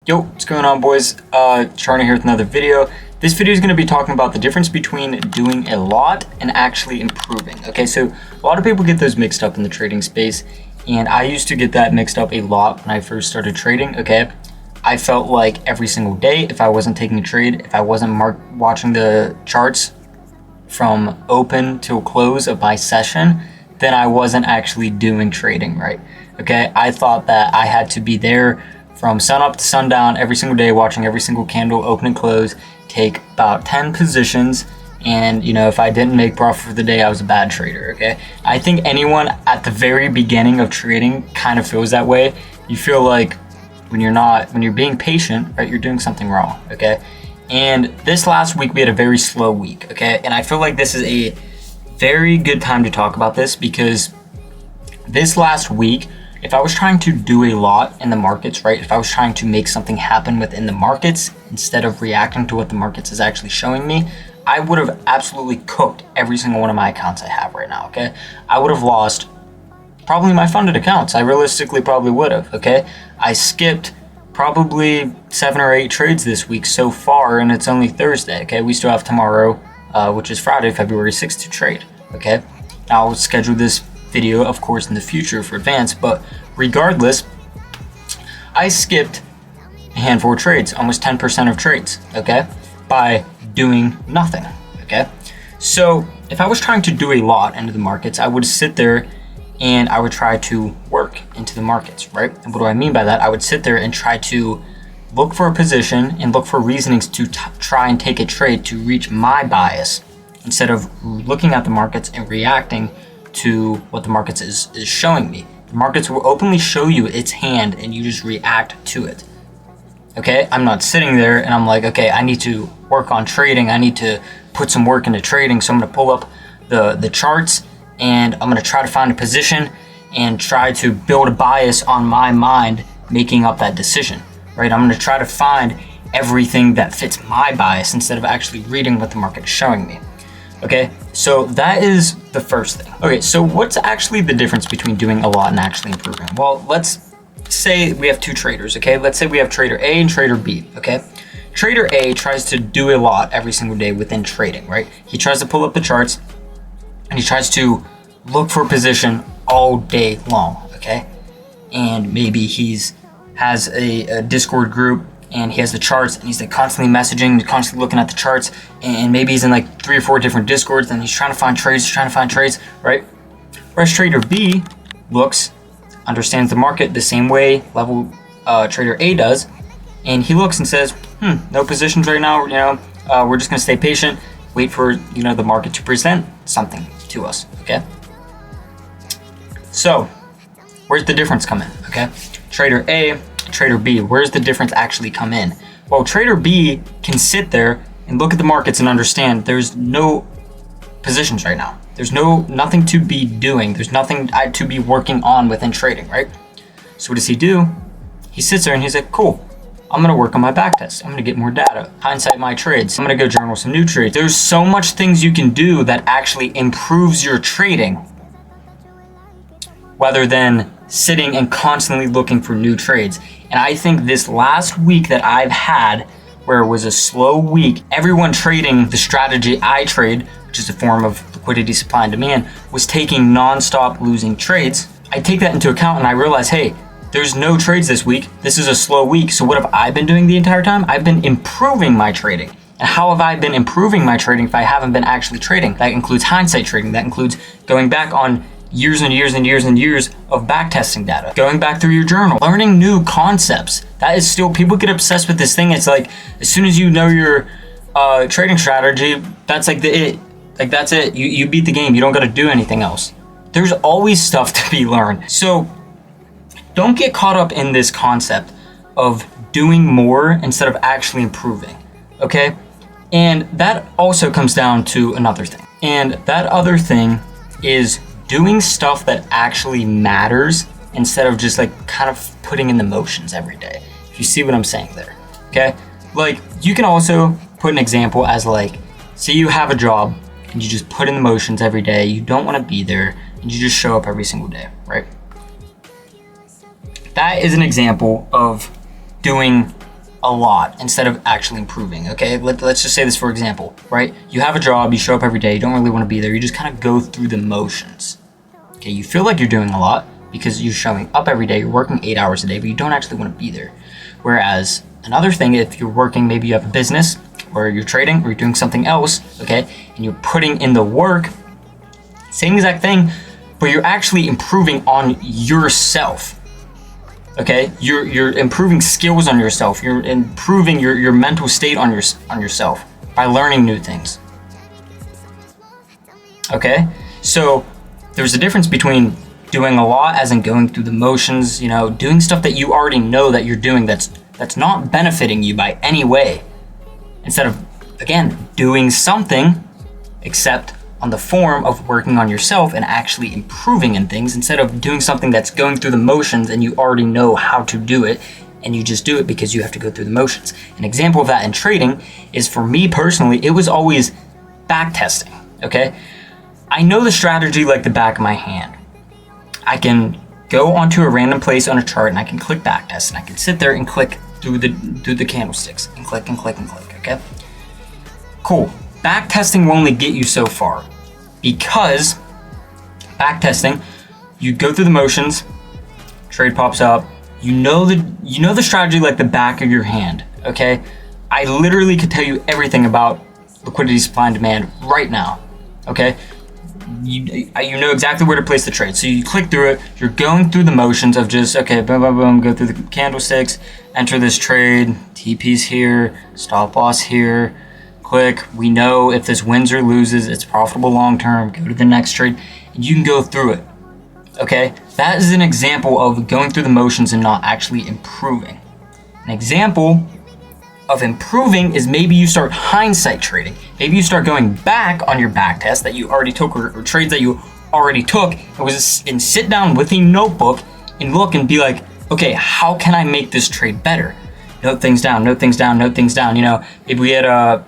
Yo, what's going on, boys? Charlie here with another video. This video is going to be talking about the difference between doing a lot and actually improving. Okay, so a lot of people get those mixed up in the trading space, and I used to get that mixed up a lot when I first started trading. Okay, I felt like every single day, if I wasn't taking a trade, if I wasn't watching the charts from open till close of my session, then I wasn't actually doing trading right. Okay, I thought that I had to be there from sun up to sundown every single day, watching every single candle open and close, take about 10 positions, and if I didn't make profit for the day, I was a bad trader. Okay, I think anyone at the very beginning of trading kind of feels that way. You feel like when you're being patient, right, you're doing something wrong. Okay, and this last week we had a very slow week. Okay, and I feel like this is a very good time to talk about this, because this last week, if I was trying to do a lot in the markets, right, if I was trying to make something happen within the markets instead of reacting to what the markets is actually showing me, I would have absolutely cooked every single one of my accounts I have right now. Okay, I would have lost probably my funded accounts. I realistically probably would have. Okay, I skipped probably 7 or 8 trades this week so far, and it's only Thursday. Okay, we still have tomorrow, which is Friday, February 6th, to trade. Okay, I'll schedule this video, of course, in the future for advance, but regardless, I skipped a handful of trades, almost 10% of trades, okay, by doing nothing. Okay, so if I was trying to do a lot into the markets, I would sit there and I would try to work into the markets, right? And what do I mean by that? I would sit there and try to look for a position and look for reasonings to try and take a trade to reach my bias, instead of looking at the markets and reacting to what the markets is showing me. The markets will openly show you its hand and you just react to it. Okay, I'm not sitting there and I'm like, okay, I need to work on trading, I need to put some work into trading, so I'm going to pull up the charts and I'm going to try to find a position and try to build a bias on my mind making up that decision, right? I'm going to try to find everything that fits my bias instead of actually reading what the market is showing me. Okay, so that is the first thing. Okay, so what's actually the difference between doing a lot and actually improving? Well, let's say we have 2 traders, okay? Let's say we have trader A and trader B, okay? Trader A tries to do a lot every single day within trading, right? He tries to pull up the charts and he tries to look for a position all day long, okay? And maybe has a Discord group and he has the charts and he's like constantly messaging, constantly looking at the charts, and maybe he's in like 3 or 4 different Discords and he's trying to find trades, right? Whereas trader B understands the market the same way trader A does, and he looks and says, no positions right now, we're just gonna stay patient, wait for the market to present something to us. Okay, so where's the difference come in? Okay, trader A, trader B, where's the difference actually come in? Well, trader B can sit there and look at the markets and understand there's no positions right now. There's nothing to be doing. There's nothing to be working on within trading, right? So what does he do? He sits there and he's like, cool, I'm gonna work on my back test. I'm gonna get more data, hindsight my trades. I'm gonna go journal some new trades. There's so much things you can do that actually improves your trading, rather than sitting and constantly looking for new trades. And I think this last week that I've had, where it was a slow week, everyone trading the strategy I trade, which is a form of liquidity, supply and demand, was taking non-stop losing trades. I take that into account and I realize, hey, there's no trades this week. This is a slow week. So what have I been doing the entire time? I've been improving my trading. And how have I been improving my trading if I haven't been actually trading? That includes hindsight trading. That includes going back on years and years and years and years of back testing data, going back through your journal, learning new concepts. That is still, people get obsessed with this thing. It's like, as soon as you know your trading strategy, that's like that's it. You beat the game. You don't got to do anything else. There's always stuff to be learned. So don't get caught up in this concept of doing more instead of actually improving. Okay, and that also comes down to another thing, and that other thing is doing stuff that actually matters instead of just like kind of putting in the motions every day. If you see what I'm saying there, okay? Like, you can also put an example as like, say you have a job and you just put in the motions every day, you don't want to be there, and you just show up every single day, right? That is an example of doing a lot instead of actually improving, okay? Let's just say this for example, right? You have a job, you show up every day, you don't really want to be there, you just kind of go through the motions, okay? You feel like you're doing a lot because you're showing up every day, you're working 8 hours a day, but you don't actually want to be there. Whereas another thing, if you're working, maybe you have a business, or you're trading, or you're doing something else, okay? And you're putting in the work, same exact thing, but you're actually improving on yourself, okay? You're improving skills on yourself. You're improving your mental state on yourself by learning new things, okay? So there's a difference between doing a lot, as in going through the motions, you know, doing stuff that you already know that you're doing that's not benefiting you by any way, instead of, again, doing something, except on the form of working on yourself and actually improving in things, instead of doing something that's going through the motions and you already know how to do it and you just do it because you have to go through the motions. An example of that in trading is, for me personally, it was always back testing, okay? I know the strategy like the back of my hand. I can go onto a random place on a chart and I can click back test, and I can sit there and click through the candlesticks and click and click and click, okay? Cool. Back testing will only get you so far, because back testing, you go through the motions, trade pops up, you know the strategy like the back of your hand, okay? I literally could tell you everything about liquidity, supply and demand right now, okay? You know exactly where to place the trade. So you click through it, you're going through the motions of just, okay, boom, boom, boom, go through the candlesticks, enter this trade, TP's here, stop loss here, click. We know if this wins or loses, it's profitable long term, go to the next trade, and you can go through it, okay? That is an example of going through the motions and not actually improving. An example of improving is maybe you start hindsight trading. Maybe you start going back on your back test that you already took, or trades that you already took, and sit down with a notebook and look and be like, okay, how can I make this trade better? Note things down, note things down, note things down. You know, if we had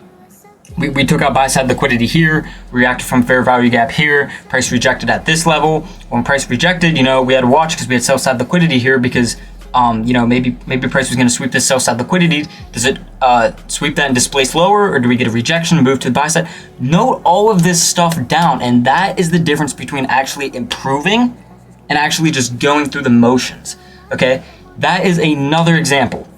we took out buy side liquidity here, reacted from fair value gap here, price rejected at this level. When price rejected, you know, we had to watch because we had sell side liquidity here, because you know, maybe price was going to sweep this sell side liquidity. Does it sweep that and displace lower, or do we get a rejection and move to the buy side? Note all of this stuff down, and that is the difference between actually improving and actually just going through the motions, okay? That is another example.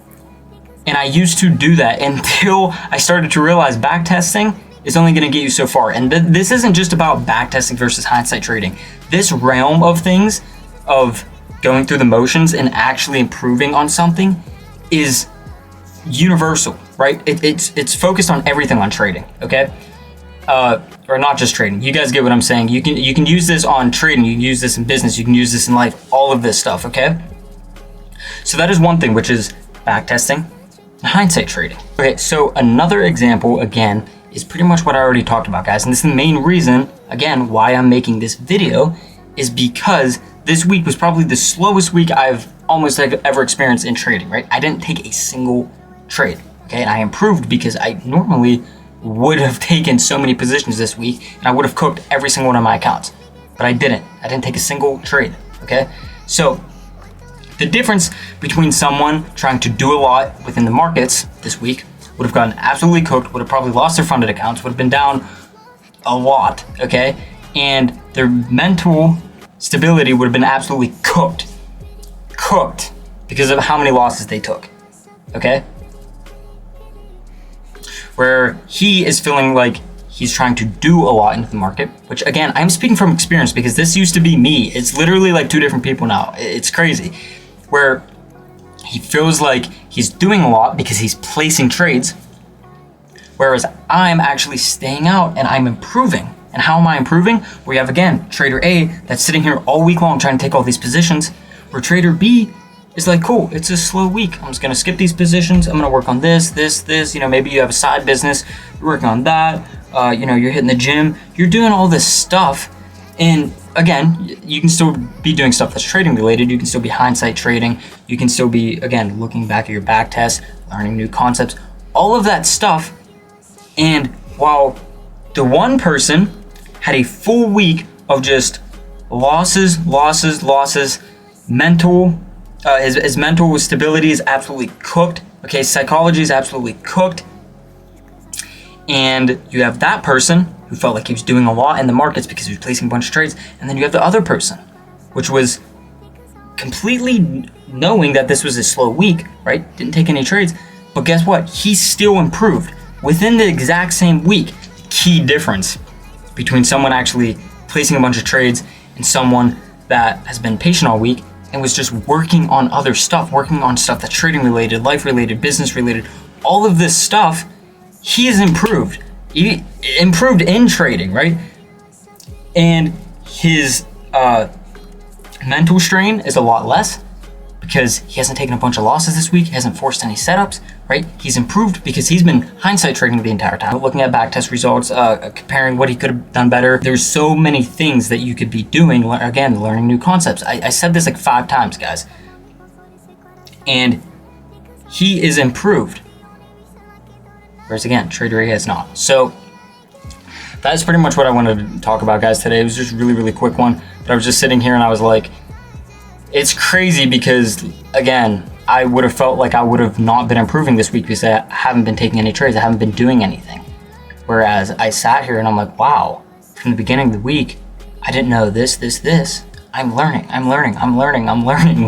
And I used to do that until I started to realize back testing is only going to get you so far. And this isn't just about back testing versus hindsight trading. This realm of things, of going through the motions and actually improving on something, is universal, right? It's focused on everything on trading, okay? Or not just trading. You guys get what I'm saying. You can use this on trading. You can use this in business. You can use this in life. All of this stuff, okay? So that is one thing, which is back testing and hindsight trading. Okay, so another example, again, is pretty much what I already talked about, guys. And this is the main reason, again, why I'm making this video, is because this week was probably the slowest week I've almost ever experienced in trading, right? I didn't take a single trade, okay? And I improved because I normally would have taken so many positions this week and I would have cooked every single one of my accounts, but I didn't. I didn't take a single trade, okay? So the difference between someone trying to do a lot within the markets this week would have gotten absolutely cooked, would have probably lost their funded accounts, would have been down a lot, okay? And their mental stability would have been absolutely cooked because of how many losses they took, okay? Where he is feeling like he's trying to do a lot into the market, which again, I'm speaking from experience because this used to be me. It's literally like two different people now. It's crazy. Where he feels like he's doing a lot because he's placing trades, whereas I'm actually staying out and I'm improving. And how am I improving? We have, again, trader A that's sitting here all week long trying to take all these positions, where trader B is like, cool, it's a slow week. I'm just gonna skip these positions. I'm gonna work on this. You know, maybe you have a side business, you're working on that. You know, you're hitting the gym, you're doing all this stuff. And again, you can still be doing stuff that's trading related. You can still be hindsight trading. You can still be, again, looking back at your back test, learning new concepts, all of that stuff. And while the one person had a full week of just losses, mental, his mental stability is absolutely cooked Okay, psychology is absolutely cooked. And you have that person who felt like he was doing a lot in the markets because he was placing a bunch of trades. And then you have the other person, which was completely knowing that this was a slow week, right? Didn't take any trades. But guess what? He still improved within the exact same week. Key difference between someone actually placing a bunch of trades and someone that has been patient all week and was just working on other stuff, working on stuff that's trading related, life related, business related, all of this stuff. He has improved. He improved in trading, right? And his mental strain is a lot less because he hasn't taken a bunch of losses this week. He hasn't forced any setups, right? He's improved because he's been hindsight trading the entire time, looking at backtest results, comparing what he could have done better. There's so many things that you could be doing. Again, learning new concepts. I said this like 5 times, guys. And he is improved. Whereas again, Trader A has not. So that's pretty much what I wanted to talk about, guys, today. It was just a really, really quick one. But I was just sitting here and I was like, it's crazy because, again, I would have felt like I would have not been improving this week because I haven't been taking any trades. I haven't been doing anything. Whereas I sat here and I'm like, wow, from the beginning of the week, I didn't know this. I'm learning.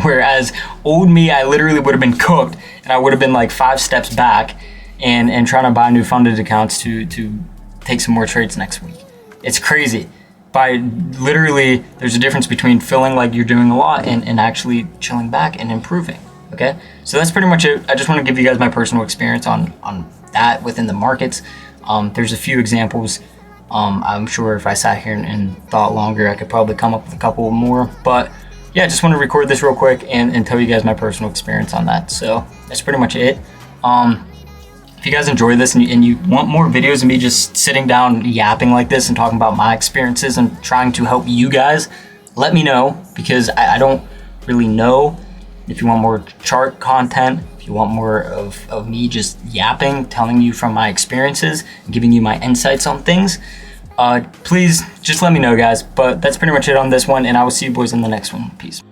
Whereas old me, I literally would have been cooked and I would have been like 5 steps back and trying to buy new funded accounts to take some more trades next week. It's crazy. By literally, there's a difference between feeling like you're doing a lot and actually chilling back and improving. Okay, so that's pretty much it. I just want to give you guys my personal experience on that within the markets. There's a few examples. I'm sure if I sat here and thought longer, I could probably come up with a couple more. But yeah, I just want to record this real quick and tell you guys my personal experience on that. So that's pretty much it. If you guys enjoy this and you want more videos of me just sitting down yapping like this and talking about my experiences and trying to help you guys, let me know, because I don't really know. If you want more chart content, if you want more of me just yapping, telling you from my experiences, and giving you my insights on things, please just let me know, guys. But that's pretty much it on this one, and I will see you boys in the next one. Peace.